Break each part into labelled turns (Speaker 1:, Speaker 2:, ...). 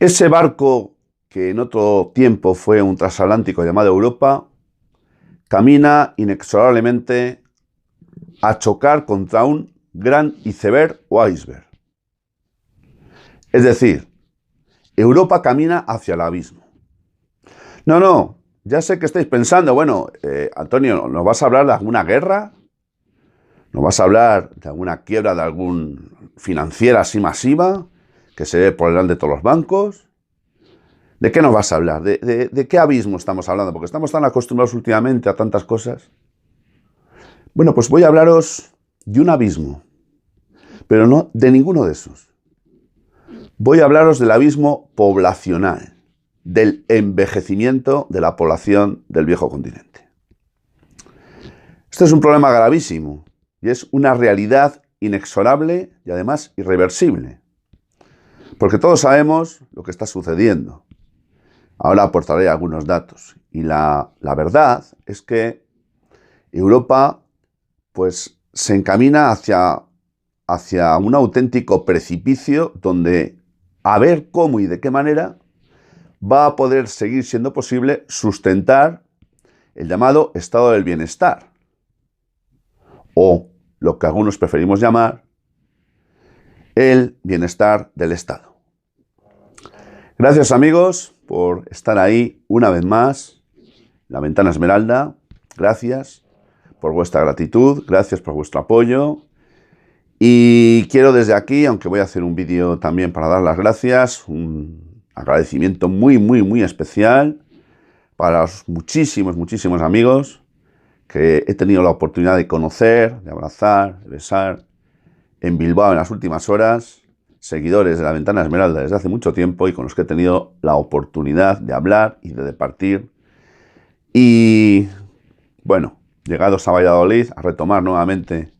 Speaker 1: Ese barco que en otro tiempo fue un transatlántico llamado Europa, camina inexorablemente a chocar contra un gran iceberg o iceberg. Es decir, Europa camina hacia el abismo. No, ya sé que estáis pensando, bueno, Antonio, ¿nos vas a hablar de alguna guerra? ¿Nos vas a hablar de alguna quiebra de algún financiera así masiva que se ve por delante de todos los bancos? ¿De qué nos vas a hablar? ¿De qué abismo estamos hablando? Porque estamos tan acostumbrados últimamente a tantas cosas. Bueno, pues voy a hablaros de un abismo, pero no de ninguno de esos. Voy a hablaros del abismo poblacional, del envejecimiento de la población del viejo continente. Este es un problema gravísimo y es una realidad inexorable y además irreversible. Porque todos sabemos lo que está sucediendo. Ahora aportaré algunos datos. Y la verdad es que Europa pues, se encamina hacia un auténtico precipicio donde a ver cómo y de qué manera va a poder seguir siendo posible sustentar el llamado estado del bienestar. O lo que algunos preferimos llamar el bienestar del Estado. Gracias amigos por estar ahí una vez más. La Ventana Esmeralda, gracias por vuestra gratitud, gracias por vuestro apoyo. Y quiero desde aquí, aunque voy a hacer un vídeo también para dar las gracias, un agradecimiento muy especial para los muchísimos amigos que he tenido la oportunidad de conocer, de abrazar, de besar en Bilbao en las últimas horas, seguidores de la Ventana Esmeralda desde hace mucho tiempo y con los que he tenido la oportunidad de hablar y de departir. Y bueno, llegados a Valladolid, a retomar nuevamente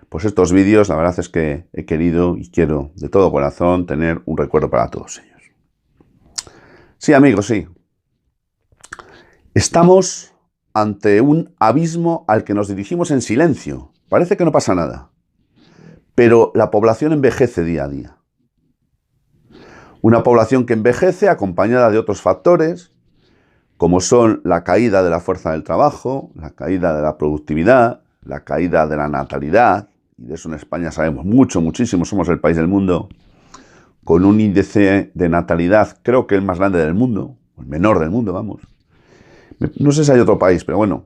Speaker 1: pues estos vídeos, la verdad es que he querido y quiero de todo corazón tener un recuerdo para todos ellos. Sí, amigos, sí. Estamos ante un abismo al que nos dirigimos en silencio. Parece que no pasa nada. Pero la población envejece día a día. Una población que envejece acompañada de otros factores, como son la caída de la fuerza del trabajo, la caída de la productividad, la caída de la natalidad, y de eso en España sabemos muchísimo, somos el país del mundo con un índice de natalidad, creo que el más grande del mundo, el menor del mundo, vamos. No sé si hay otro país, pero bueno,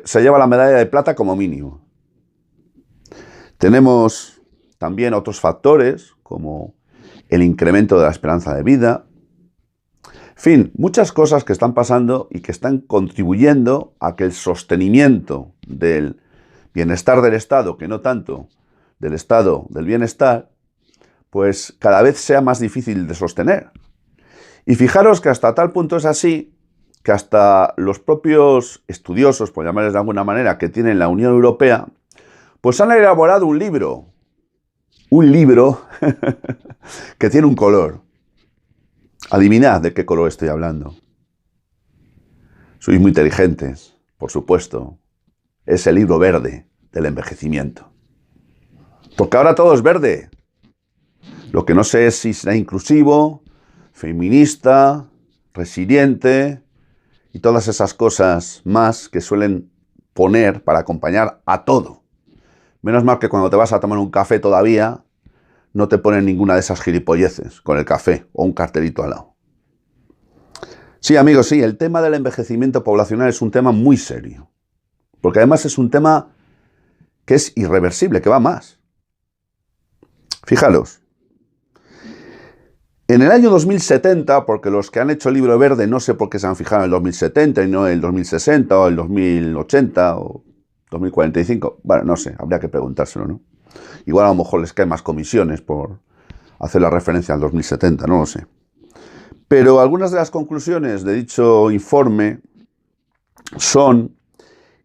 Speaker 1: se lleva la medalla de plata como mínimo. Tenemos también otros factores, como el incremento de la esperanza de vida. En fin, muchas cosas que están pasando y que están contribuyendo a que el sostenimiento del bienestar del Estado, que no tanto del estado del bienestar, pues cada vez sea más difícil de sostener. Y fijaros que hasta tal punto es así, que hasta los propios estudiosos, por llamarles de alguna manera, que tienen la Unión Europea, pues han elaborado un libro que tiene un color. Adivinad de qué color estoy hablando. Sois muy inteligentes, por supuesto. Es el libro verde del envejecimiento. Porque ahora todo es verde. Lo que no sé es si será inclusivo, feminista, resiliente y todas esas cosas más que suelen poner para acompañar a todo. Menos mal que cuando te vas a tomar un café todavía no te ponen ninguna de esas gilipolleces con el café o un cartelito al lado. Sí, amigos, sí, el tema del envejecimiento poblacional es un tema muy serio. Porque además es un tema que es irreversible, que va más. Fijaros. En el año 2070, porque los que han hecho el libro verde no sé por qué se han fijado en el 2070 y no en el 2060 o el 2080 o 2045. Bueno, no sé, habría que preguntárselo, ¿no? Igual a lo mejor les caen más comisiones por hacer la referencia al 2070, no lo sé. Pero algunas de las conclusiones de dicho informe son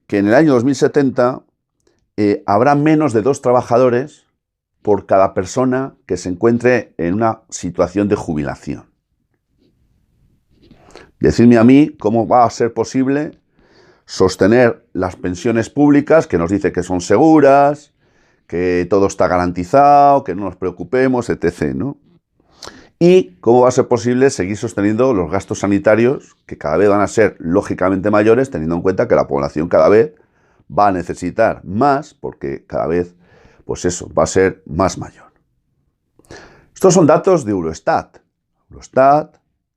Speaker 1: que en el año 2070 habrá menos de 2 trabajadores por cada persona que se encuentre en una situación de jubilación. Decidme a mí cómo va a ser posible sostener las pensiones públicas, que nos dice que son seguras, que todo está garantizado, que no nos preocupemos, etc., ¿no? y cómo va a ser posible seguir sosteniendo los gastos sanitarios, que cada vez van a ser lógicamente mayores, teniendo en cuenta que la población cada vez va a necesitar más, porque cada vez, pues eso, va a ser más mayor. Estos son datos de Eurostat. Eurostat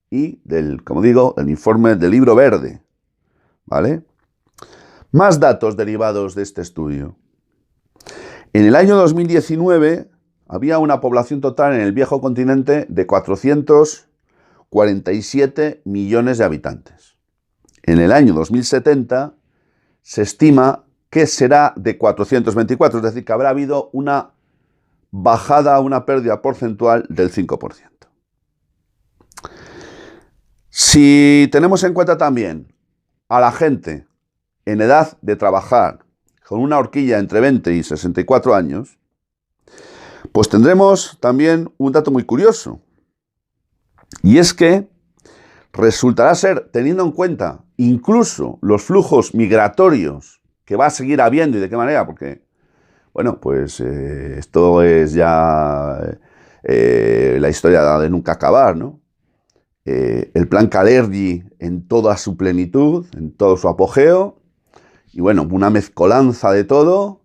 Speaker 1: y como digo, el informe del Libro Verde. ¿Vale? Más datos derivados de este estudio. En el año 2019 había una población total en el viejo continente de 447 millones de habitantes. En el año 2070 se estima que será de 424, es decir, que habrá habido una bajada, una pérdida porcentual del 5%. Si tenemos en cuenta también a la gente en edad de trabajar con una horquilla entre 20 y 64 años, pues tendremos también un dato muy curioso. Y es que resultará ser, teniendo en cuenta incluso los flujos migratorios que va a seguir habiendo y de qué manera, porque, bueno, pues esto es ya la historia de nunca acabar, ¿no? El plan Kalergi en toda su plenitud, en todo su apogeo, y bueno, una mezcolanza de todo,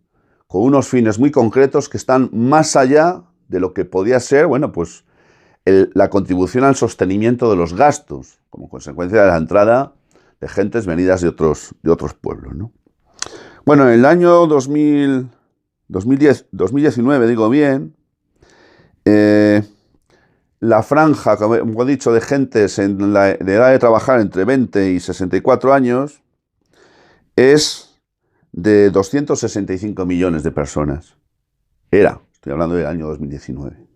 Speaker 1: con unos fines muy concretos que están más allá de lo que podía ser, bueno, pues la contribución al sostenimiento de los gastos, como consecuencia de la entrada de gentes venidas de otros pueblos, ¿no? Bueno, en el año 2019, digo bien, la franja, como he dicho, de gentes de edad de trabajar entre 20 y 64 años es de 265 millones de personas. Estoy hablando del año 2019.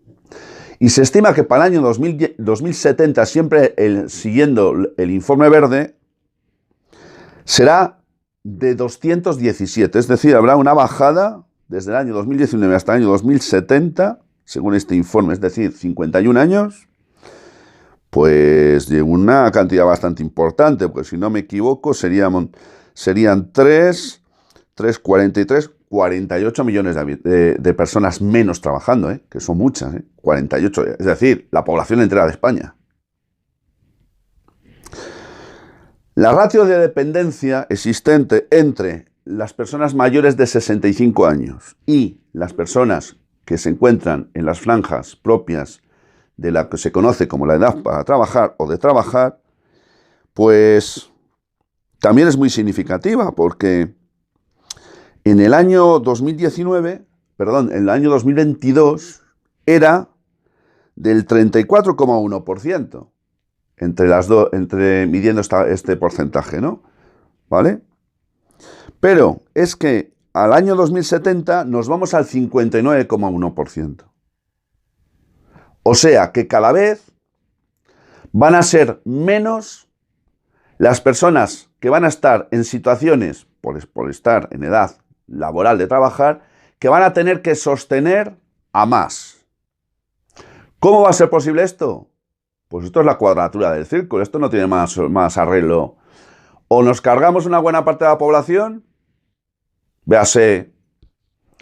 Speaker 1: Y se estima que para el año 2070, siempre siguiendo el informe verde, será de 217. Es decir, habrá una bajada desde el año 2019 hasta el año 2070, según este informe, es decir, 51 años, pues de una cantidad bastante importante, porque si no me equivoco serían 48 millones de personas menos trabajando, que son muchas, 48, es decir, la población entera de España. La ratio de dependencia existente entre las personas mayores de 65 años y las personas que se encuentran en las franjas propias de la que se conoce como la edad para trabajar o de trabajar, pues también es muy significativa, porque en el año 2022 era del 34,1%. Midiendo este porcentaje, ¿no? ¿Vale? Pero es que al año 2070 nos vamos al 59,1%. O sea que cada vez van a ser menos las personas que van a estar en situaciones, por estar en edad laboral de trabajar, que van a tener que sostener a más. ¿Cómo va a ser posible esto? Pues esto es la cuadratura del círculo, esto no tiene más arreglo. O nos cargamos una buena parte de la población, véase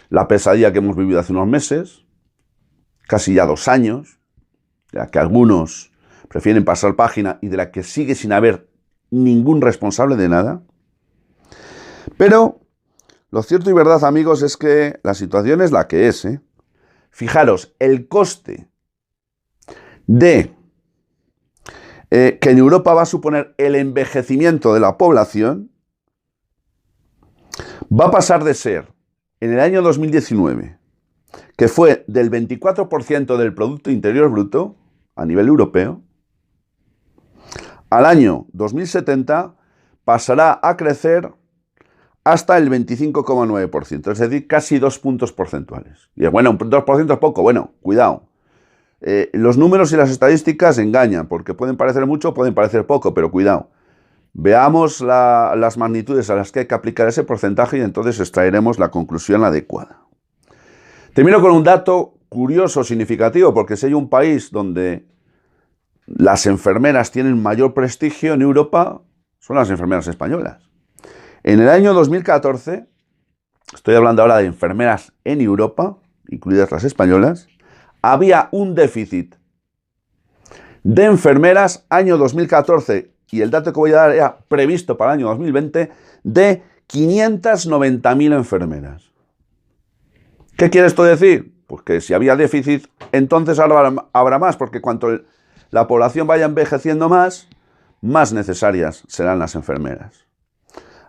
Speaker 1: la pesadilla que hemos vivido hace unos meses, casi ya 2 años, de la que algunos prefieren pasar página y de la que sigue sin haber ningún responsable de nada. Pero lo cierto y verdad, amigos, es que la situación es la que es, Fijaros, el coste de que en Europa va a suponer el envejecimiento de la población, va a pasar de ser, en el año 2019, que fue del 24% del Producto Interior Bruto a nivel europeo, al año 2070 pasará a crecer hasta el 25,9%, es decir, casi 2 puntos porcentuales. Y bueno, un 2% es poco, bueno, cuidado. Los números y las estadísticas engañan, porque pueden parecer mucho, pueden parecer poco, pero cuidado. Veamos las magnitudes a las que hay que aplicar ese porcentaje y entonces extraeremos la conclusión adecuada. Termino con un dato curioso, significativo, porque si hay un país donde las enfermeras tienen mayor prestigio en Europa, son las enfermeras españolas. En el año 2014, estoy hablando ahora de enfermeras en Europa, incluidas las españolas, había un déficit de enfermeras, año 2014, y el dato que voy a dar era previsto para el año 2020, de 590.000 enfermeras. ¿Qué quiere esto decir? Pues que si había déficit, entonces ahora habrá más, porque cuanto la población vaya envejeciendo más necesarias serán las enfermeras.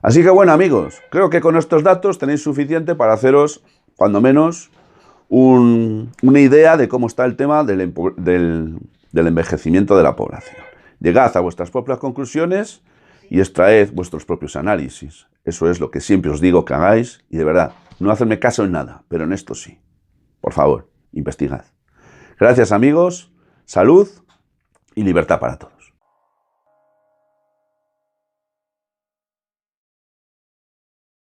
Speaker 1: Así que bueno, amigos, creo que con estos datos tenéis suficiente para haceros, cuando menos, una idea de cómo está el tema del envejecimiento de la población. Llegad a vuestras propias conclusiones y extraed vuestros propios análisis. Eso es lo que siempre os digo que hagáis y de verdad, no hacerme caso en nada, pero en esto sí. Por favor, investigad. Gracias, amigos, salud y libertad para todos.